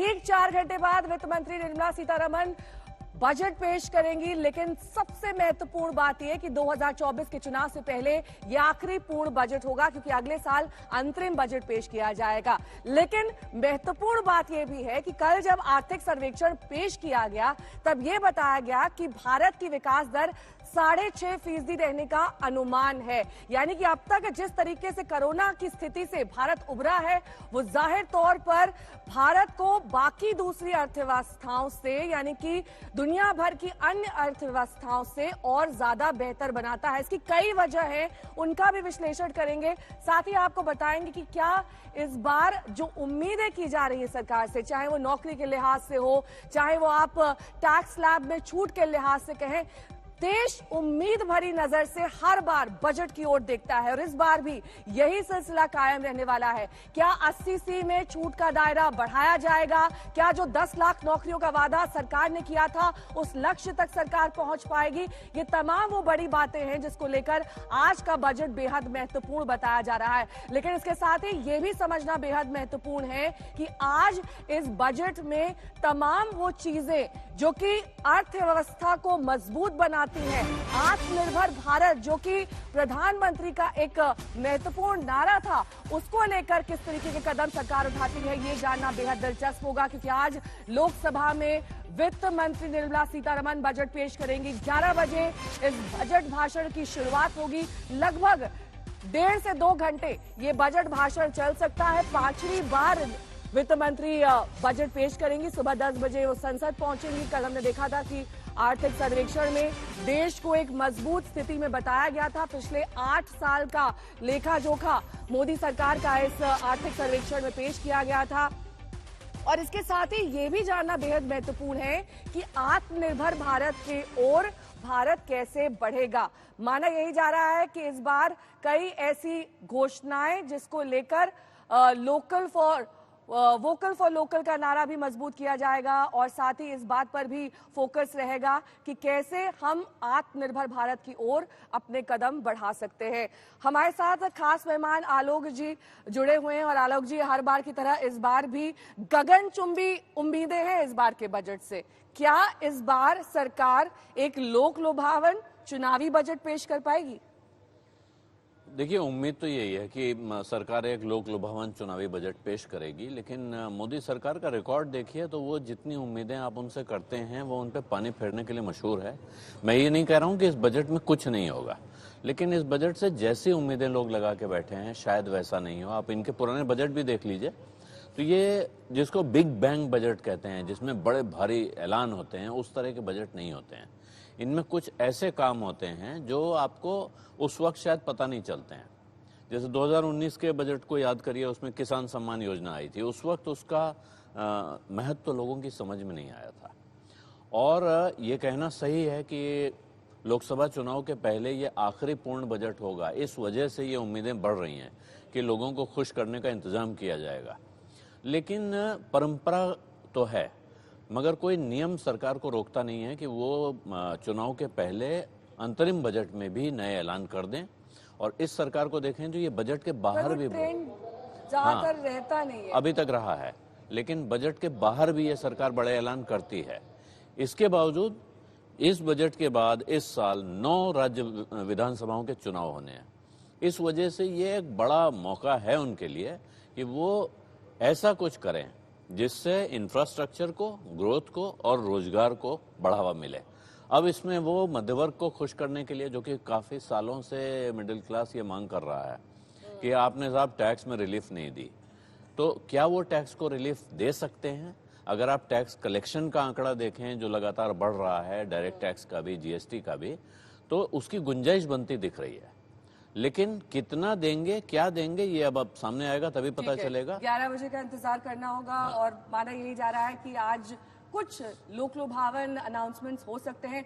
ठीक 4 घंटे बाद वित्त मंत्री निर्मला सीतारमण बजट पेश करेंगी, लेकिन सबसे महत्वपूर्ण बात यह कि 2024 के चुनाव से पहले यह आखिरी पूर्ण बजट होगा, क्योंकि अगले साल अंतरिम बजट पेश किया जाएगा। लेकिन महत्वपूर्ण बात यह भी है कि कल जब आर्थिक सर्वेक्षण पेश किया गया तब यह बताया गया कि भारत की विकास दर 6.5% रहने का अनुमान है। यानी कि अब तक जिस तरीके से कोरोना की स्थिति से भारत उभरा है, वो जाहिर तौर पर भारत को बाकी दूसरी अर्थव्यवस्थाओं से, यानी कि दुनिया भर की अन्य अर्थव्यवस्थाओं से और ज्यादा बेहतर बनाता है। इसकी कई वजह है, उनका भी विश्लेषण करेंगे। साथ ही आपको बताएंगे कि क्या इस बार जो उम्मीदें की जा रही है सरकार से, चाहे वो नौकरी के लिहाज से हो, चाहे वो आप टैक्स स्लैब में छूट के लिहाज से कहें, देश उम्मीद भरी नजर से हर बार बजट की ओर देखता है और इस बार भी यही सिलसिला कायम रहने वाला है। क्या 80C में छूट का दायरा बढ़ाया जाएगा? क्या जो 10 लाख नौकरियों का वादा सरकार ने किया था उस लक्ष्य तक सरकार पहुंच पाएगी? ये तमाम वो बड़ी बातें हैं जिसको लेकर आज का बजट बेहद महत्वपूर्ण बताया जा रहा है। लेकिन इसके साथ ही ये भी समझना बेहद महत्वपूर्ण है कि आज इस बजट में तमाम वो चीजें जो कि अर्थव्यवस्था को मजबूत बनाती है, आत्मनिर्भर भारत जो कि प्रधानमंत्री का एक महत्वपूर्ण नारा था, उसको लेकर किस तरीके के कदम सरकार उठाती है, ये जानना बेहद दिलचस्प होगा। क्योंकि आज लोकसभा में वित्त मंत्री निर्मला सीतारमण बजट पेश करेंगी। 11 बजे इस बजट भाषण की शुरुआत होगी। लगभग 1.5 से 2 घंटे ये बजट भाषण चल सकता है। 5वीं बार वित्त मंत्री बजट पेश करेंगी। सुबह 10 बजे वो संसद पहुंचेंगी। कल हमने देखा था कि आर्थिक सर्वेक्षण में देश को एक मजबूत स्थिति में बताया गया था। पिछले 8 साल का लेखा जोखा मोदी सरकार का इस आर्थिक सर्वेक्षण में पेश किया गया था। और इसके साथ ही ये भी जानना बेहद महत्वपूर्ण है कि आत्मनिर्भर भारत की ओर भारत कैसे बढ़ेगा। माना यही जा रहा है कि इस बार कई ऐसी घोषणाएं जिसको लेकर वोकल फॉर लोकल का नारा भी मजबूत किया जाएगा और साथ ही इस बात पर भी फोकस रहेगा कि कैसे हम आत्मनिर्भर भारत की ओर अपने कदम बढ़ा सकते हैं। हमारे साथ खास मेहमान आलोक जी जुड़े हुए हैं और आलोक जी, हर बार की तरह इस बार भी गगनचुंबी उम्मीदें हैं इस बार के बजट से। क्या इस बार सरकार एक लोक लुभावन चुनावी बजट पेश कर पाएगी? देखिए, उम्मीद तो यही है कि सरकार एक लोक लुभावन चुनावी बजट पेश करेगी, लेकिन मोदी सरकार का रिकॉर्ड देखिए तो वो जितनी उम्मीदें आप उनसे करते हैं वो उन पे पानी फेरने के लिए मशहूर है। मैं ये नहीं कह रहा हूँ कि इस बजट में कुछ नहीं होगा, लेकिन इस बजट से जैसी उम्मीदें लोग लगा के बैठे हैं शायद वैसा नहीं हो। आप इनके पुराने बजट भी देख लीजिए तो ये जिसको बिग बैंग बजट कहते हैं, जिसमें बड़े भारी ऐलान होते हैं, उस तरह के बजट नहीं होते हैं। इनमें कुछ ऐसे काम होते हैं जो आपको उस वक्त शायद पता नहीं चलते हैं। जैसे 2019 के बजट को याद करिए, उसमें किसान सम्मान योजना आई थी। उस वक्त उसका महत्व तो लोगों की समझ में नहीं आया था। और ये कहना सही है कि लोकसभा चुनाव के पहले ये आखिरी पूर्ण बजट होगा। इस वजह से ये उम्मीदें बढ़ रही हैं कि लोगों को खुश करने का इंतजाम किया जाएगा। लेकिन परंपरा तो है, मगर कोई नियम सरकार को रोकता नहीं है कि वो चुनाव के पहले अंतरिम बजट में भी नए ऐलान कर दें। और इस सरकार को देखें जो ये बजट के बाहर भी ज्यादातर रहता नहीं है, अभी तक रहा है, लेकिन बजट के बाहर भी ये सरकार बड़े ऐलान करती है। इसके बावजूद इस बजट के बाद इस साल 9 राज्य विधानसभाओं के चुनाव होने हैं। इस वजह से ये एक बड़ा मौका है उनके लिए कि वो ऐसा कुछ करें जिससे इंफ्रास्ट्रक्चर को, ग्रोथ को और रोजगार को बढ़ावा मिले। अब इसमें वो मध्यवर्ग को खुश करने के लिए, जो कि काफी सालों से मिडिल क्लास ये मांग कर रहा है कि आपने साहब टैक्स में रिलीफ नहीं दी, तो क्या वो टैक्स को रिलीफ दे सकते हैं? अगर आप टैक्स कलेक्शन का आंकड़ा देखें जो लगातार बढ़ रहा है, डायरेक्ट टैक्स का भी, जीएसटी का भी, तो उसकी गुंजाइश बनती दिख रही है। लेकिन कितना देंगे, क्या देंगे, ये अब सामने आएगा तभी पता चलेगा। 11 बजे का इंतजार करना होगा। और माना यही जा रहा है कि आज कुछ लोक लुभावन अनाउंसमेंट्स हो सकते हैं।